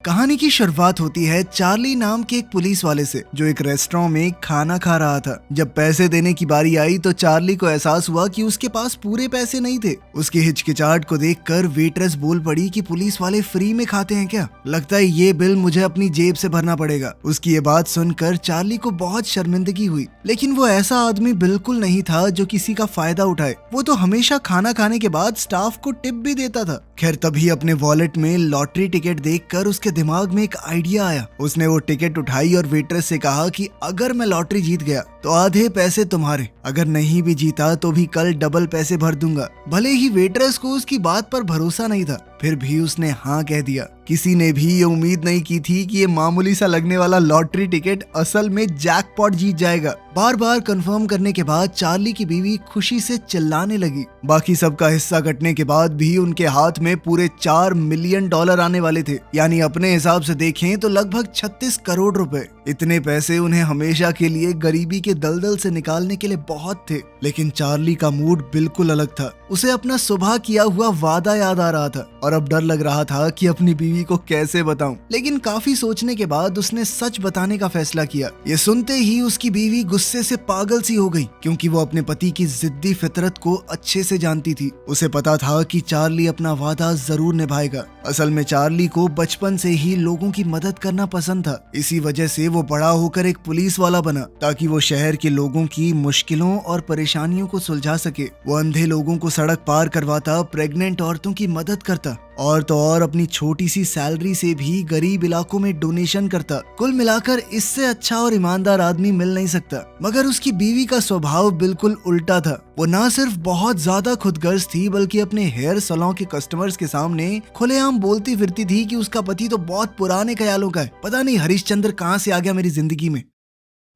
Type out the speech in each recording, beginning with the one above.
कहानी की शुरुआत होती है चार्ली नाम के एक पुलिस वाले से जो एक रेस्टोरेंट में खाना खा रहा था। जब पैसे देने की बारी आई तो चार्ली को एहसास हुआ कि उसके पास पूरे पैसे नहीं थे। उसकी हिचकिचाहट को देखकर वेट्रेस बोल पड़ी कि पुलिस वाले फ्री में खाते हैं क्या? लगता है ये बिल मुझे अपनी जेब से भरना पड़ेगा। उसकी ये बात सुनकर चार्ली को बहुत शर्मिंदगी हुई, लेकिन वो ऐसा आदमी बिल्कुल नहीं था जो किसी का फायदा उठाए। वो तो हमेशा खाना खाने के बाद स्टाफ को टिप भी देता था। खैर तभी अपने वॉलेट में लॉटरी टिकट देखकर उसके दिमाग में एक आइडिया आया। उसने वो टिकट उठाई और वेट्रेस से कहा कि अगर मैं लॉटरी जीत गया तो आधे पैसे तुम्हारे, अगर नहीं भी जीता तो भी कल डबल पैसे भर दूंगा। भले ही वेट्रेस को उसकी बात पर भरोसा नहीं था, फिर भी उसने हाँ कह दिया। किसी ने भी ये उम्मीद नहीं की थी कि ये मामूली सा लगने वाला लॉटरी टिकट असल में जैकपॉट जीत जाएगा। बार बार कंफर्म करने के बाद चार्ली की बीवी खुशी से चिल्लाने लगी। बाकी सबका हिस्सा कटने के बाद भी उनके हाथ में पूरे $4 मिलियन आने वाले थे, यानी अपने हिसाब से देखें तो लगभग 36 करोड़ रुपए। इतने पैसे उन्हें हमेशा के लिए गरीबी के दलदल से निकालने के लिए बहुत थे। लेकिन चार्ली का मूड बिल्कुल अलग था। उसे अपना सुबह किया हुआ वादा याद आ रहा था और अब डर लग रहा था कि अपनी बीवी को कैसे बताऊं। लेकिन काफी सोचने के बाद उसने सच बताने का फैसला किया। ये सुनते ही उसकी बीवी गुस्से से पागल सी हो गई, क्योंकि वो अपने पति की जिद्दी फितरत को अच्छे से जानती थी। उसे पता था कि चार्ली अपना वादा जरूर निभाएगा। असल में चार्ली को बचपन से ही लोगों की मदद करना पसंद था। इसी वजह से वो बड़ा होकर एक पुलिस वाला बना, ताकि वो शहर के लोगों की मुश्किलों और परेशानियों को सुलझा सके। वो अंधे लोगों को सड़क पार करवाता, प्रेग्नेंट औरतों की मदद करता और तो और अपनी छोटी सी सैलरी से भी गरीब इलाकों में डोनेशन करता। कुल मिलाकर इससे अच्छा और ईमानदार आदमी मिल नहीं सकता। मगर उसकी बीवी का स्वभाव बिल्कुल उल्टा था। वो ना सिर्फ बहुत ज्यादा खुदगर्ज थी, बल्कि अपने हेयर सैलून के कस्टमर्स के सामने खुलेआम बोलती फिरती थी कि उसका पति तो बहुत पुराने ख्यालों का है। पता नहीं हरिश्चंद्र कहाँ से आ गया मेरी जिंदगी में।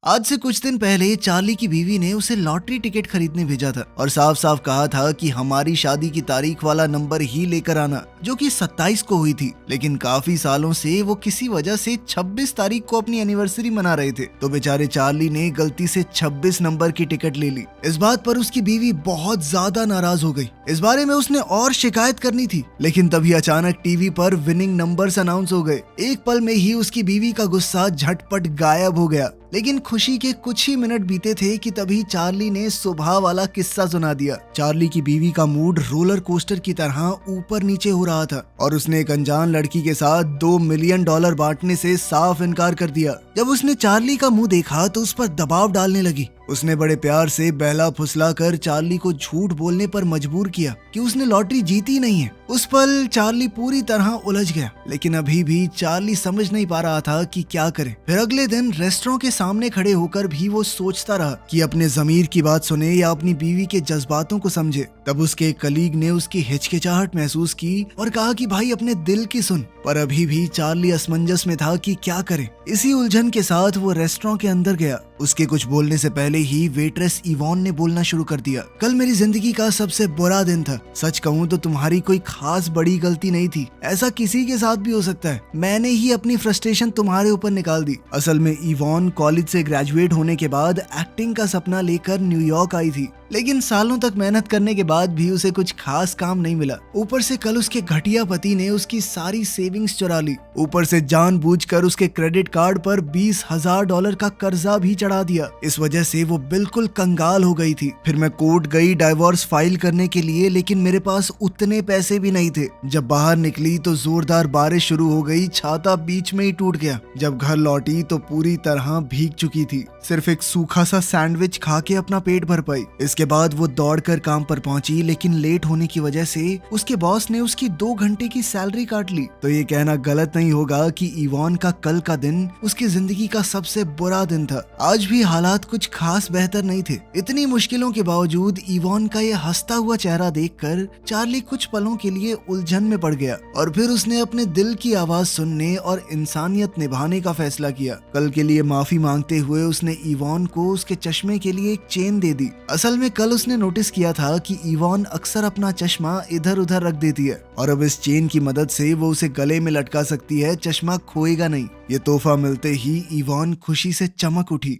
आज से कुछ दिन पहले चार्ली की बीवी ने उसे लॉटरी टिकट खरीदने भेजा था और साफ साफ कहा था कि हमारी शादी की तारीख वाला नंबर ही लेकर आना, जो कि 27 को हुई थी। लेकिन काफी सालों से वो किसी वजह से 26 तारीख को अपनी एनिवर्सरी मना रहे थे, तो बेचारे चार्ली ने गलती से 26 नंबर की टिकट ले ली। इस बात पर उसकी बीवी बहुत ज्यादा नाराज हो गई। इस बारे में उसने और शिकायत करनी थी, लेकिन तभी अचानक टीवी पर विनिंग नंबर्स अनाउंस हो गए। एक पल में ही उसकी बीवी का गुस्सा झटपट गायब हो गया। लेकिन खुशी के कुछ ही मिनट बीते थे कि तभी चार्ली ने सुबह वाला किस्सा सुना दिया। चार्ली की बीवी का मूड रोलर कोस्टर की तरह ऊपर नीचे हो रहा था और उसने एक अनजान लड़की के साथ $2 मिलियन बांटने से साफ इनकार कर दिया। जब उसने चार्ली का मुंह देखा तो उस पर दबाव डालने लगी। उसने बड़े प्यार से बहला फुसला कर चार्ली को झूठ बोलने पर मजबूर किया कि उसने लॉटरी जीती नहीं है। उस पल चार्ली पूरी तरह उलझ गया, लेकिन अभी भी चार्ली समझ नहीं पा रहा था कि क्या करे। फिर अगले दिन रेस्टोरेंट के सामने खड़े होकर भी वो सोचता रहा कि अपने जमीर की बात सुने या अपनी बीवी के जज्बातों को समझे। तब उसके एक कलीग ने उसकी हिचकिचाहट महसूस की और कहा कि भाई अपने दिल की सुन। पर अभी भी चार्ली असमंजस में था कि क्या करे। इसी उलझन के साथ वो रेस्टोरेंट के अंदर गया। उसके कुछ बोलने से पहले ही वेट्रेस इवॉन ने बोलना शुरू कर दिया। कल मेरी जिंदगी का सबसे बुरा दिन था। सच कहूँ तो तुम्हारी कोई खास बड़ी गलती नहीं थी। ऐसा किसी के साथ भी हो सकता है। मैंने ही अपनी फ्रस्ट्रेशन तुम्हारे ऊपर निकाल दी। असल में इवॉन कॉलेज से ग्रेजुएट होने के बाद एक्टिंग का सपना लेकर न्यूयॉर्क आई थी, लेकिन सालों तक मेहनत करने के बाद भी उसे कुछ खास काम नहीं मिला। ऊपर से कल उसके घटिया पति ने उसकी सारी सेविंग्स चुरा ली। ऊपर से जानबूझकर उसके क्रेडिट कार्ड पर $20,000 का कर्जा भी चढ़ा दिया। इस वजह से वो बिल्कुल कंगाल हो गई थी। फिर मैं कोर्ट गई डाइवोर्स फाइल करने के लिए, लेकिन मेरे पास उतने पैसे भी नहीं थे। जब बाहर निकली तो जोरदार बारिश शुरू हो गई। छाता बीच में ही टूट गया। जब घर लौटी तो पूरी तरह भीग चुकी थी। सिर्फ एक सूखा सा सैंडविच खा के अपना पेट भर पाई। इसके बाद वो दौड़कर काम पर पहुंची, लेकिन लेट होने की वजह से उसके बॉस ने उसकी 2 घंटे की सैलरी काट ली। तो ये कहना गलत नहीं होगा कि इवॉन का कल का दिन उसकी जिंदगी का सबसे बुरा दिन था। आज भी हालात कुछ खास बेहतर नहीं थे। इतनी मुश्किलों के बावजूद इवॉन का ये हंसता हुआ चेहरा देखकर चार्ली कुछ पलों के लिए उलझन में पड़ गया और फिर उसने अपने दिल की आवाज सुनने और इंसानियत निभाने का फैसला किया। कल के लिए माफी मांगते हुए उसने इवॉन को उसके चश्मे के लिए एक चेन दे दी। असल में कल उसने नोटिस किया था कि इवॉन अक्सर अपना चश्मा इधर उधर रख देती है और अब इस चेन की मदद से वो उसे गले में लटका सकती है। चश्मा खोएगा नहीं। ये तोहफा मिलते ही इवॉन खुशी से चमक उठी।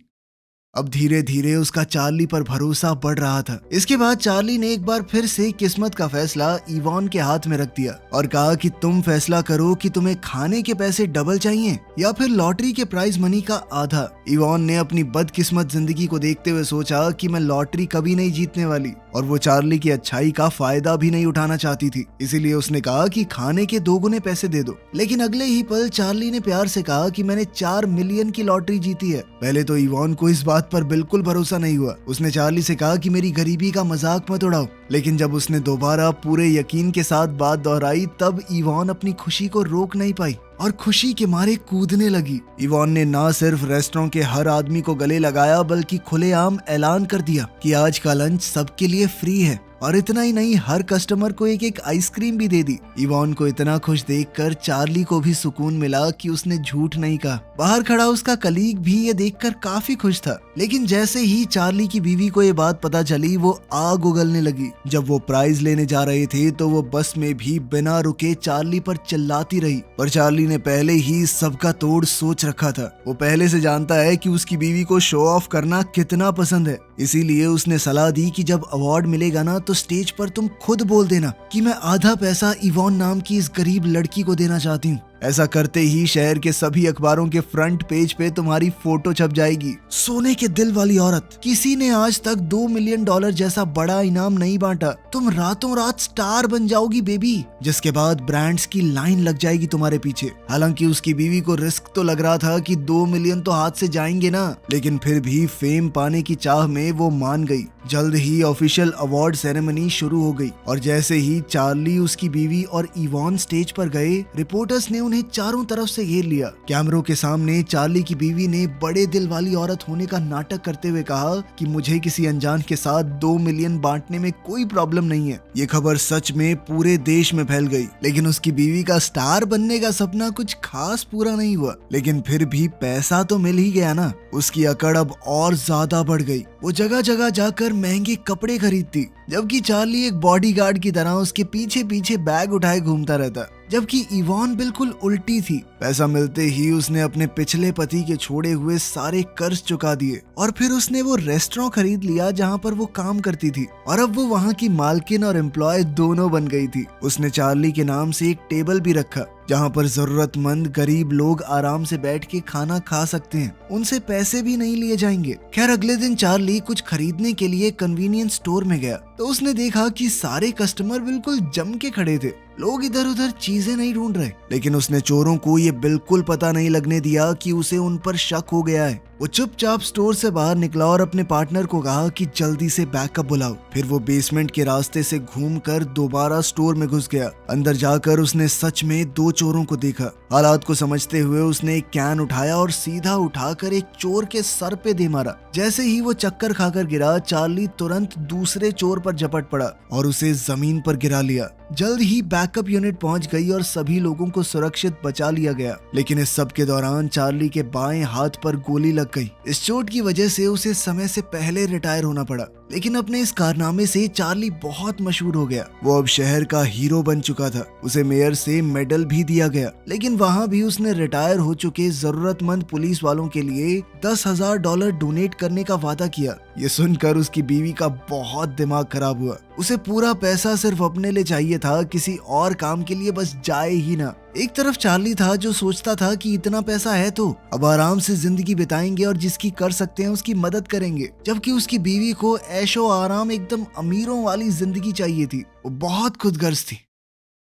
अब धीरे धीरे उसका चार्ली पर भरोसा बढ़ रहा था। इसके बाद चार्ली ने एक बार फिर से किस्मत का फैसला इवान के हाथ में रख दिया और कहा कि तुम फैसला करो कि तुम्हें खाने के पैसे डबल चाहिए या फिर लॉटरी के प्राइज मनी का आधा। इवान ने अपनी बदकिस्मत जिंदगी को देखते हुए सोचा कि मैं लॉटरी कभी नहीं जीतने वाली और वो चार्ली की अच्छाई का फायदा भी नहीं उठाना चाहती थी, इसीलिए उसने कहा कि खाने के 2 गुने पैसे दे दो। लेकिन अगले ही पल चार्ली ने प्यार से कहा कि मैंने 4 मिलियन की लॉटरी जीती है। पहले तो इवान को इस बात पर बिल्कुल भरोसा नहीं हुआ। उसने चार्ली से कहा कि मेरी गरीबी का मजाक मत उड़ाओ। लेकिन जब उसने दोबारा पूरे यकीन के साथ बात दोहराई तब इवान अपनी खुशी को रोक नहीं पाई और खुशी के मारे कूदने लगी। इवान ने ना सिर्फ रेस्टोरेंट के हर आदमी को गले लगाया बल्कि खुलेआम ऐलान कर दिया कि आज का लंच सबके लिए फ्री है और इतना ही नहीं, हर कस्टमर को एक एक आइसक्रीम भी दे दी। इवान को इतना खुश देखकर चार्ली को भी सुकून मिला कि उसने झूठ नहीं कहा। बाहर खड़ा उसका कलीग भी ये देखकर काफी खुश था। लेकिन जैसे ही चार्ली की बीवी को ये बात पता चली वो आग उगलने लगी। जब वो प्राइज लेने जा रहे थे तो वो बस में भी बिना रुके चार्ली पर चिल्लाती रही, पर चार्ली ने पहले ही सबका तोड़ सोच रखा था। वो पहले से जानता है कि उसकी बीवी को शो ऑफ करना कितना पसंद है, इसीलिए उसने सलाह दी कि जब अवार्ड मिलेगा ना तो स्टेज पर तुम खुद बोल देना कि मैं आधा पैसा इवान नाम की इस गरीब लड़की को देना चाहती हूँ। ऐसा करते ही शहर के सभी अखबारों के फ्रंट पेज पे तुम्हारी फोटो छप जाएगी। सोने के दिल वाली औरत, किसी ने आज तक $2 मिलियन जैसा बड़ा इनाम नहीं बांटा। तुम रातों रात स्टार बन जाओगी बेबी, जिसके बाद ब्रांड्स की लाइन लग जाएगी तुम्हारे पीछे। हालांकि उसकी बीवी को रिस्क तो लग रहा था कि 2 मिलियन तो हाथ से जाएंगे ना, लेकिन फिर भी फेम पाने की चाह में वो मान गई। जल्द ही ऑफिशियल अवार्ड सेरेमनी शुरू हो गई और जैसे ही चार्ली, उसकी बीवी और इवान स्टेज पर गए, रिपोर्टर्स ने उन्हें चारों तरफ से घेर लिया। कैमरों के सामने चार्ली की बीवी ने बड़े दिल वाली औरत होने का नाटक करते हुए कहा कि मुझे किसी अनजान के साथ 2 मिलियन बांटने में कोई प्रॉब्लम नहीं है। ये खबर सच में पूरे देश में फैल गई। लेकिन उसकी बीवी का स्टार बनने का सपना कुछ खास पूरा नहीं हुआ, लेकिन फिर भी पैसा तो मिल ही गया ना। उसकी अकड़ अब और ज्यादा बढ़ गई। वो जगह जगह जाकर महंगे कपड़े खरीदती, जबकि चार्ली एक बॉडीगार्ड की तरह उसके पीछे पीछे बैग उठाए घूमता रहता। जबकि इवान बिल्कुल उल्टी थी। पैसा मिलते ही उसने अपने पिछले पति के छोड़े हुए सारे कर्ज चुका दिए और फिर उसने वो रेस्टोरेंट खरीद लिया जहाँ पर वो काम करती थी और अब वो वहाँ की मालकिन और एम्प्लॉय दोनों बन गई थी। उसने चार्ली के नाम से एक टेबल भी रखा जहाँ पर जरूरतमंद गरीब लोग आराम से बैठ के खाना खा सकते हैं, उनसे पैसे भी नहीं लिए जाएंगे। खैर अगले दिन चार्ली कुछ खरीदने के लिए कन्वीनियंस स्टोर में गया तो उसने देखा कि सारे कस्टमर बिल्कुल जम के खड़े थे। लोग इधर उधर चीजें नहीं ढूंढ रहे, लेकिन उसने चोरों को ये बिल्कुल पता नहीं लगने दिया कि उसे उन पर शक हो गया है। वो चुपचाप स्टोर से बाहर निकला और अपने पार्टनर को कहा कि जल्दी से बैकअप बुलाओ। फिर वो बेसमेंट के रास्ते से घूमकर दोबारा स्टोर में घुस गया। अंदर जाकर उसने सच में 2 चोरों को देखा। हालात को समझते हुए उसने एक कैन उठाया और सीधा उठाकर एक चोर के सर पे दे मारा। जैसे ही वो चक्कर खाकर गिरा, चार्ली तुरंत दूसरे चोर पर झपट पड़ा और उसे जमीन पर गिरा लिया। जल्द ही बैकअप यूनिट पहुंच गई और सभी लोगों को सुरक्षित बचा लिया गया। लेकिन इस सब के दौरान चार्ली के बाएं हाथ पर गोली लग गई। इस चोट की वजह से उसे समय से पहले रिटायर होना पड़ा। लेकिन अपने इस कारनामे से चार्ली बहुत मशहूर हो गया। वो अब शहर का हीरो बन चुका था। उसे मेयर से मेडल भी दिया गया। लेकिन वहाँ भी उसने रिटायर हो चुके जरूरतमंद पुलिस वालों के लिए $10,000 डोनेट करने का वादा किया। ये सुनकर उसकी बीवी का बहुत दिमाग खराब हुआ। उसे पूरा पैसा सिर्फ अपने लिए चाहिए था, किसी और काम के लिए बस जाए ही ना। एक तरफ चार्ली था जो सोचता था कि इतना पैसा है तो अब आराम से जिंदगी बिताएंगे और जिसकी कर सकते हैं उसकी मदद करेंगे, जबकि उसकी बीवी को ऐशो आराम एकदम अमीरों वाली जिंदगी चाहिए थी। वो बहुत खुदगर्ज थी।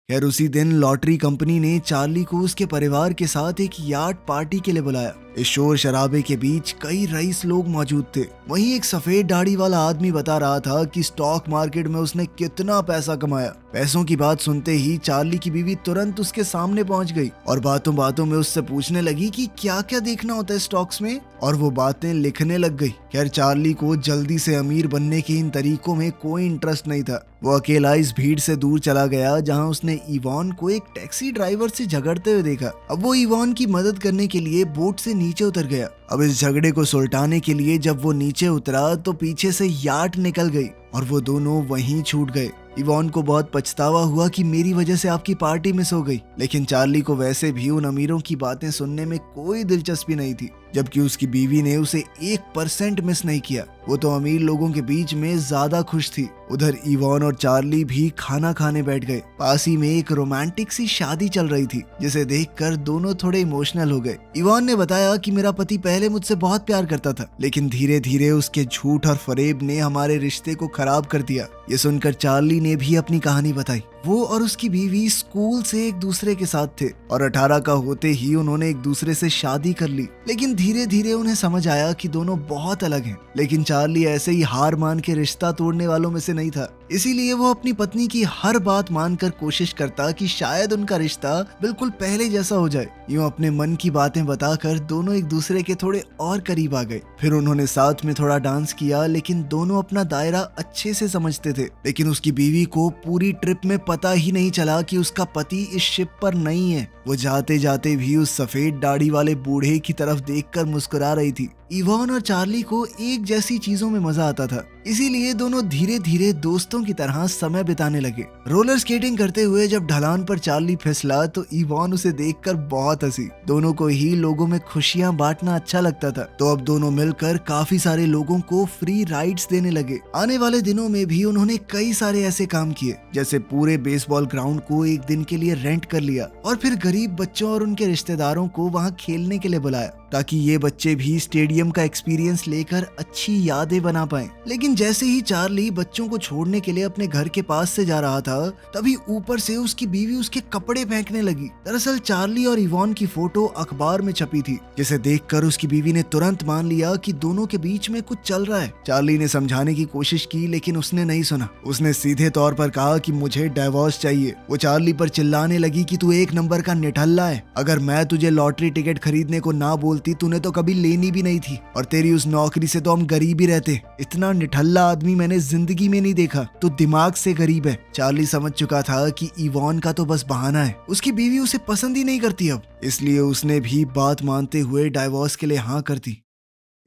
खैर उसी दिन लॉटरी कंपनी ने चार्ली को उसके परिवार के साथ एक याट पार्टी के लिए बुलाया। इस शोर शराबे के बीच कई रईस लोग मौजूद थे। वहीं एक सफेद दाढ़ी वाला आदमी बता रहा था कि स्टॉक मार्केट में उसने कितना पैसा कमाया। पैसों की बात सुनते ही चार्ली की बीवी तुरंत उसके सामने पहुंच गई और बातों बातों में उससे पूछने लगी कि क्या क्या देखना होता है स्टॉक्स में, और वो बातें लिखने लग गई। खैर चार्ली को जल्दी से अमीर बनने के इन तरीकों में कोई इंटरेस्ट नहीं था। वो अकेला इस भीड़ से दूर चला गया जहाँ उसने इवान को एक टैक्सी ड्राइवर से झगड़ते हुए देखा। अब वो इवान की मदद करने के लिए बोट से नीचे उतर गया। अब इस झगड़े को सुलटाने के लिए जब वो नीचे उतरा तो पीछे से याट निकल गई और वो दोनों वहीं छूट गए। इवान को बहुत पछतावा हुआ कि मेरी वजह से आपकी पार्टी मिस हो गई, लेकिन चार्ली को वैसे भी उन अमीरों की बातें सुनने में कोई दिलचस्पी नहीं थी। जबकि उसकी बीवी ने उसे 1% मिस नहीं किया। वो तो अमीर लोगों के बीच में ज्यादा खुश थी। उधर इवान और चार्ली भी खाना खाने बैठ गए। पास ही में एक रोमांटिक सी शादी चल रही थी, जिसे देखकर दोनों थोड़े इमोशनल हो गए। इवान ने बताया कि मेरा पति पहले मुझसे बहुत प्यार करता था, लेकिन धीरे धीरे उसके झूठ और फरेब ने हमारे रिश्ते को खराब कर दिया। ये सुनकर चार्ली ने भी अपनी कहानी बताई। वो और उसकी बीवी स्कूल से एक दूसरे के साथ थे और 18 का होते ही उन्होंने एक दूसरे से शादी कर ली, लेकिन धीरे धीरे उन्हें समझ आया कि दोनों बहुत अलग हैं। लेकिन चार्ली ऐसे ही हार मान के रिश्ता तोड़ने वालों में से नहीं था, इसीलिए वो अपनी पत्नी की हर बात मानकर कोशिश करता कि शायद उनका रिश्ता बिल्कुल पहले जैसा हो जाए। यूं अपने मन की बातें बताकर दोनों एक दूसरे के थोड़े और करीब आ गए। फिर उन्होंने साथ में थोड़ा डांस किया, लेकिन दोनों अपना दायरा अच्छे से समझते थे। लेकिन उसकी बीवी को पूरी ट्रिप में पता ही नहीं चला कि उसका पति इस शिप पर नहीं है। वो जाते जाते भी उस सफेद दाढ़ी वाले बूढ़े की तरफ देखकर मुस्कुरा रही थी। इवान और चार्ली को एक जैसी चीजों में मजा आता था, इसीलिए दोनों धीरे धीरे दोस्तों की तरह समय बिताने लगे। रोलर स्केटिंग करते हुए जब ढलान पर चार्ली फिसला तो इवान उसे देखकर बहुत हंसी। दोनों को ही लोगों में खुशियां बांटना अच्छा लगता था, तो अब दोनों मिलकर काफी सारे लोगों को फ्री राइड्स देने लगे। आने वाले दिनों में भी उन्होंने कई सारे ऐसे काम किए, जैसे पूरे बेसबॉल ग्राउंड को एक दिन के लिए रेंट कर लिया और फिर गरीब बच्चों और उनके रिश्तेदारों को वहां खेलने के लिए बुलाया, ताकि ये बच्चे भी स्टेडियम का एक्सपीरियंस लेकर अच्छी यादें बना पाएं। लेकिन जैसे ही चार्ली बच्चों को छोड़ने के लिए अपने घर के पास से जा रहा था, तभी ऊपर से उसकी बीवी उसके कपड़े फेंकने लगी। दरअसल चार्ली और इवान की फोटो अखबार में छपी थी, जिसे देखकर उसकी बीवी ने तुरंत मान लिया कि दोनों के बीच में कुछ चल रहा है। चार्ली ने समझाने की कोशिश की, लेकिन उसने नहीं सुना। उसने सीधे तौर पर कहा कि मुझे डिवोर्स चाहिए। वो चार्ली पर चिल्लाने लगी कि तू एक नंबर का निठल्ला है। अगर मैं तुझे लॉटरी टिकट खरीदने को ना बोलती, तूने तो कभी लेनी भी नहीं थी, और तेरी उस नौकरी से तो हम गरीब ही रहते। इतना निठल्ला आदमी मैंने जिंदगी में नहीं देखा। तो दिमाग से गरीब है। चार्ली समझ चुका था कि इवान का तो बस बहाना है, उसकी बीवी उसे पसंद ही नहीं करती अब, इसलिए उसने भी बात मानते हुए डाइवोर्स के लिए हाँ कर दी।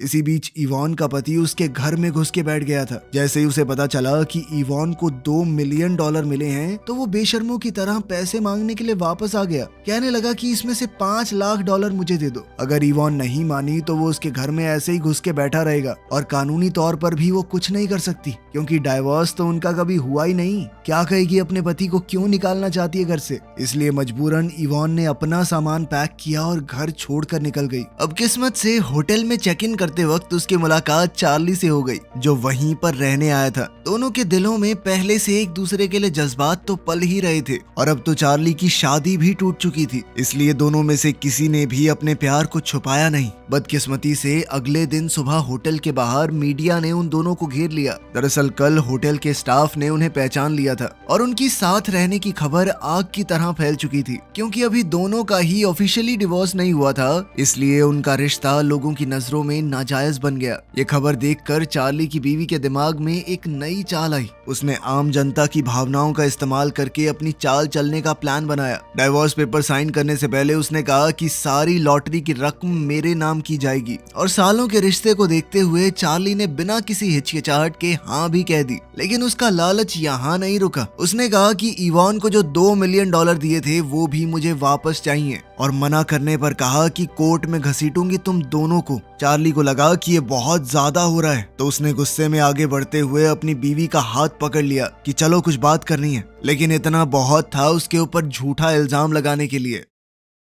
इसी बीच इवान का पति उसके घर में घुस के बैठ गया था। जैसे ही उसे पता चला कि इवान को $2 मिलियन मिले हैं, तो वो बेशर्मों की तरह पैसे मांगने के लिए वापस आ गया। कहने लगा कि इसमें से $5 लाख मुझे दे दो। अगर इवान नहीं मानी तो वो उसके घर में ऐसे ही घुस के बैठा रहेगा और कानूनी तौर पर भी वो कुछ नहीं कर सकती, क्योंकि डाइवोर्स तो उनका कभी हुआ ही नहीं। क्या कहेगी अपने पति को क्यों निकालना चाहती है घर से? इसलिए मजबूरन इवान ने अपना सामान पैक किया और घर छोड़कर निकल गई। अब किस्मत से होटल में चेक इन करते वक्त उसकी मुलाकात चार्ली से हो गई, जो वहीं पर रहने आया था। दोनों के दिलों में पहले से एक दूसरे के लिए जज्बात तो पल ही रहे थे, और अब तो चार्ली की शादी भी टूट चुकी थी, इसलिए दोनों में से किसी ने भी अपने प्यार को छुपाया नहीं। बदकिस्मती से अगले दिन सुबह होटल के बाहर मीडिया ने उन दोनों को घेर लिया। दरअसल कल होटल के स्टाफ ने उन्हें पहचान लिया था और उनकी साथ रहने की खबर आग की तरह फैल चुकी थी। क्योंकि अभी दोनों का ही ऑफिशियली डिवोर्स नहीं हुआ था, इसलिए उनका रिश्ता लोगों की नजरों में नाजायज बन गया। ये खबर देखकर चार्ली की बीवी के दिमाग में एक नई चाल आई। उसने आम जनता की भावनाओं का इस्तेमाल करके अपनी चाल चलने का प्लान बनाया। डाइवोर्स पेपर साइन करने से पहले उसने कहा कि सारी लॉटरी की रकम मेरे नाम की जाएगी, और सालों के रिश्ते को देखते हुए चार्ली ने बिना किसी हिचकिचाहट के हाँ भी कह दी। लेकिन उसका लालच यहाँ नहीं रुका। उसने कहा कि इवान को जो $2 मिलियन दिए थे वो भी मुझे वापस चाहिए, और मना करने पर कहा कि कोर्ट में घसीटूंगी तुम दोनों को। चार्ली को लगा कि ये बहुत ज्यादा हो रहा है, तो उसने गुस्से में आगे बढ़ते हुए अपनी बीवी का हाथ पकड़ लिया कि चलो कुछ बात करनी है। लेकिन इतना बहुत था उसके ऊपर झूठा इल्जाम लगाने के लिए।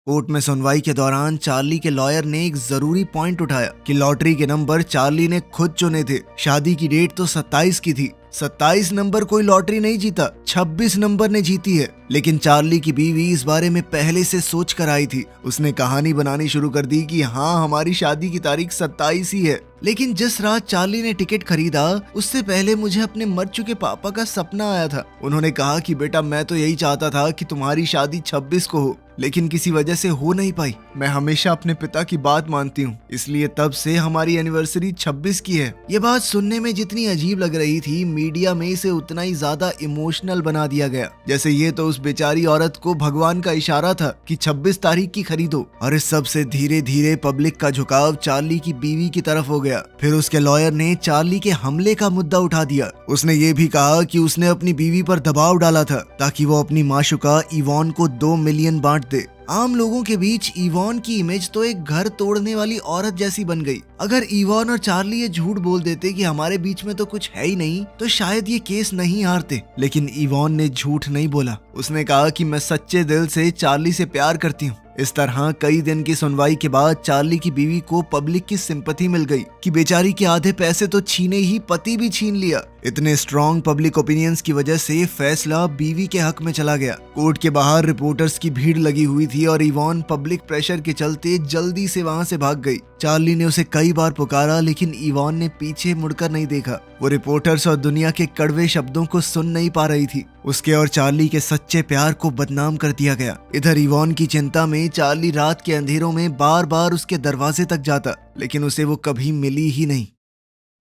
कोर्ट में सुनवाई के दौरान चार्ली के लॉयर ने एक जरूरी पॉइंट उठाया कि लॉटरी के नंबर चार्ली ने खुद चुने थे। शादी की डेट तो 27 की थी। 27 नंबर कोई लॉटरी नहीं जीता, 26 नंबर ने जीती है। लेकिन चार्ली की बीवी इस बारे में पहले से सोच कर आई थी। उसने कहानी बनानी शुरू कर दी कि हाँ, हमारी शादी की तारीख 27 ही है। लेकिन जिस रात चार्ली ने टिकट खरीदा, उससे पहले मुझे अपने मर चुके पापा का सपना आया था। उन्होंने कहा कि बेटा, मैं तो यही चाहता था कि तुम्हारी शादी 26 को हो, लेकिन किसी वजह से हो नहीं पाई। मैं हमेशा अपने पिता की बात मानती हूँ, इसलिए तब से हमारी एनिवर्सरी 26 की है। ये बात सुनने में जितनी अजीब लग रही थी, मीडिया में इसे उतना ही ज्यादा इमोशनल बना दिया गया, जैसे ये तो उस बेचारी औरत को भगवान का इशारा था कि 26 तारीख की खरीदो। और इस सब से धीरे धीरे पब्लिक का झुकाव चार्ली की बीवी की तरफ हो गया। फिर उसके लॉयर ने चार्ली के हमले का मुद्दा उठा दिया। उसने ये भी कहा कि उसने अपनी बीवी पर दबाव डाला था ताकि वो अपनी माशुका इवान को $2 मिलियन बांट दे। आम लोगों के बीच इवॉन की इमेज तो एक घर तोड़ने वाली औरत जैसी बन गई। अगर इवॉन और चार्ली ये झूठ बोल देते कि हमारे बीच में तो कुछ है ही नहीं, तो शायद ये केस नहीं हारते। लेकिन इवॉन ने झूठ नहीं बोला। उसने कहा कि मैं सच्चे दिल से चार्ली से प्यार करती हूँ। इस तरह कई दिन की सुनवाई के बाद चार्ली की बीवी को पब्लिक की सिंपैथी मिल गई कि बेचारी के आधे पैसे तो छीने ही पति भी छीन लिया। इतने स्ट्रॉन्ग पब्लिक ओपिनियंस की वजह से फैसला बीवी के हक में चला गया। कोर्ट के बाहर रिपोर्टर्स की भीड़ लगी हुई थी और इवॉन पब्लिक प्रेशर के चलते जल्दी से वहां से भाग गई। चार्ली ने उसे कई बार पुकारा, लेकिन इवॉन ने पीछे मुड़कर नहीं देखा। वो रिपोर्टर्स और दुनिया के कड़वे शब्दों को सुन नहीं पा रही थी। उसके और चार्ली के सच्चे प्यार को बदनाम कर दिया गया। इधर इवॉन की चिंता में चार्ली रात के अंधेरों में बार बार उसके दरवाजे तक जाता, लेकिन उसे वो कभी मिली ही नहीं।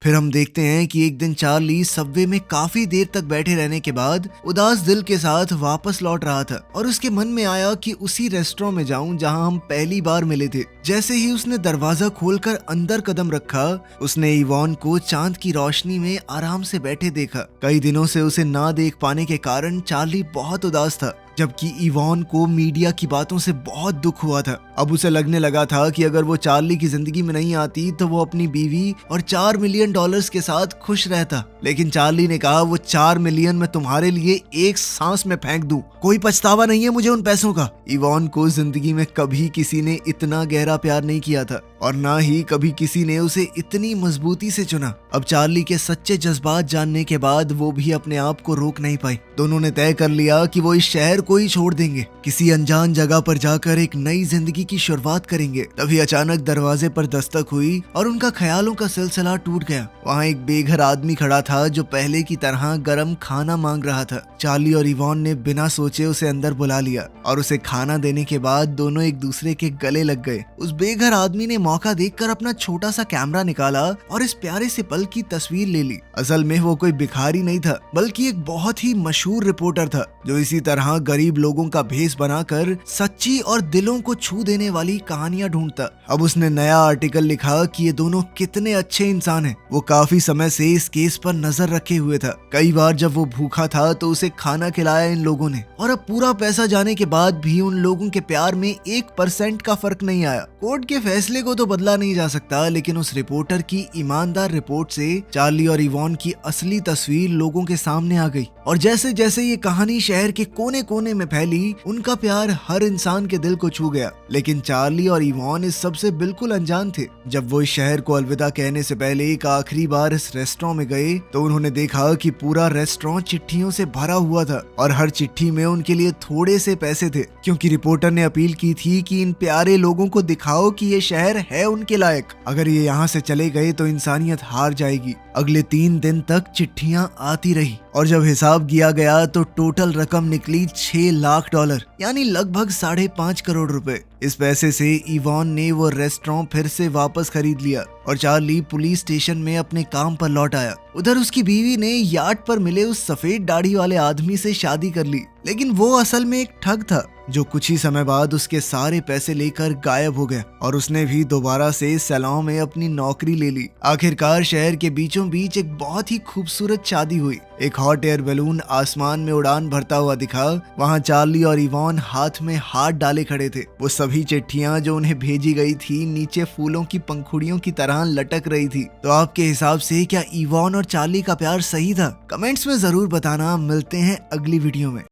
फिर हम देखते हैं कि एक दिन चार्ली सबवे में काफी देर तक बैठे रहने के बाद उदास दिल के साथ वापस लौट रहा था और उसके मन में आया कि उसी रेस्टोरेंट में जाऊं जहां हम पहली बार मिले थे। जैसे ही उसने दरवाजा खोलकर अंदर कदम रखा, उसने इवॉन को चांद की रोशनी में आराम से बैठे देखा। कई दिनों से उसे ना देख पाने के कारण चार्ली बहुत उदास था, जबकि इवॉन को मीडिया की बातों से बहुत दुख हुआ था। अब उसे लगने लगा था कि अगर वो चार्ली की जिंदगी में नहीं आती तो वो अपनी बीवी और $4 मिलियन के साथ खुश रहता। लेकिन चार्ली ने कहा, वो 4 मिलियन मैं तुम्हारे लिए एक सांस में फेंक दूं, कोई पछतावा नहीं है मुझे उन पैसों का। इवॉन को जिंदगी में कभी किसी ने इतना गहरा प्यार नहीं किया था और ना ही कभी किसी ने उसे इतनी मजबूती से चुना। अब चार्ली के सच्चे जज्बात जानने के बाद वो भी अपने आप को रोक नहीं पाई। दोनों ने तय कर लिया कि वो इस शहर को ही छोड़ देंगे, किसी अनजान जगह पर जाकर एक नई जिंदगी की शुरुआत करेंगे। तभी अचानक दरवाजे पर दस्तक हुई और उनका ख्यालों का सिलसिला टूट गया। वहाँ एक बेघर आदमी खड़ा था जो पहले की तरह गरम खाना मांग रहा था। चार्ली और इवॉन ने बिना सोचे उसे अंदर बुला लिया और उसे खाना देने के बाद दोनों एक दूसरे के गले लग गए। उस बेघर आदमी ने मौका देखकर अपना छोटा सा कैमरा निकाला और इस प्यारे से पल की तस्वीर ले ली। असल में वो कोई भिखारी नहीं था, बल्कि एक बहुत ही मशहूर रिपोर्टर था जो इसी तरह गरीब लोगों का भेष बनाकर सच्ची और दिलों को छू देने वाली कहानियां ढूंढता। अब उसने नया आर्टिकल लिखा कि ये दोनों कितने अच्छे इंसान हैं। वो काफी समय से इस केस पर नजर रखे हुए था। कई बार जब वो भूखा था तो उसे खाना खिलाया इन लोगों ने, और अब पूरा पैसा जाने के बाद भी उन लोगों के प्यार में 1% का फर्क नहीं आया। कोर्ट के फैसले को तो बदला नहीं जा सकता, लेकिन उस रिपोर्टर की ईमानदार रिपोर्ट से चार्ली और इवॉन की असली तस्वीर लोगों के सामने आ गई। और जैसे जैसे ये कहानी शहर के कोने कोने में फैली, उनका प्यार हर इंसान के दिल को छू गया। लेकिन चार्ली और इवॉन इस सब से बिल्कुल अनजान थे। जब वो इस शहर को अलविदा कहने से पहले एक आखिरी बार इस रेस्टोरेंट में गए तो उन्होंने देखा कि पूरा रेस्टोरेंट चिट्ठियों से भरा हुआ था और हर चिट्ठी में उनके लिए थोड़े से पैसे थे, क्योंकि रिपोर्टर ने अपील की थी कि इन प्यारे लोगों को दिखाओ कि ये शहर है उनके लायक। अगर ये यहाँ से चले गए तो इंसानियत हार जाएगी। अगले 3 दिन तक चिट्ठियां आती रही और जब हिसाब किया गया तो टोटल रकम निकली $6 लाख, यानी लगभग 5.5 करोड़ रुपए। इस पैसे से इवॉन ने वो रेस्टोरेंट फिर से वापस खरीद लिया और चार्ली पुलिस स्टेशन में अपने काम पर लौट आया। उधर उसकी बीवी ने यार्ड पर मिले उस सफेद दाढ़ी वाले आदमी से शादी कर ली, लेकिन वो असल में एक ठग था जो कुछ ही समय बाद उसके सारे पैसे लेकर गायब हो गया और उसने भी दोबारा से सैलून में अपनी नौकरी ले ली। आखिरकार शहर के बीचों बीच एक बहुत ही खूबसूरत शादी हुई। एक हॉट एयर बैलून आसमान में उड़ान भरता हुआ दिखा। वहाँ चार्ली और इवॉन हाथ में हाथ डाले खड़े थे। वो सभी चिट्ठियां जो उन्हें भेजी गई थी नीचे फूलों की पंखुड़ियों की तरह लटक रही थी। तो आपके हिसाब से क्या इवॉन और चार्ली का प्यार सही था? कमेंट्स में जरूर बताना। मिलते हैं अगली वीडियो में।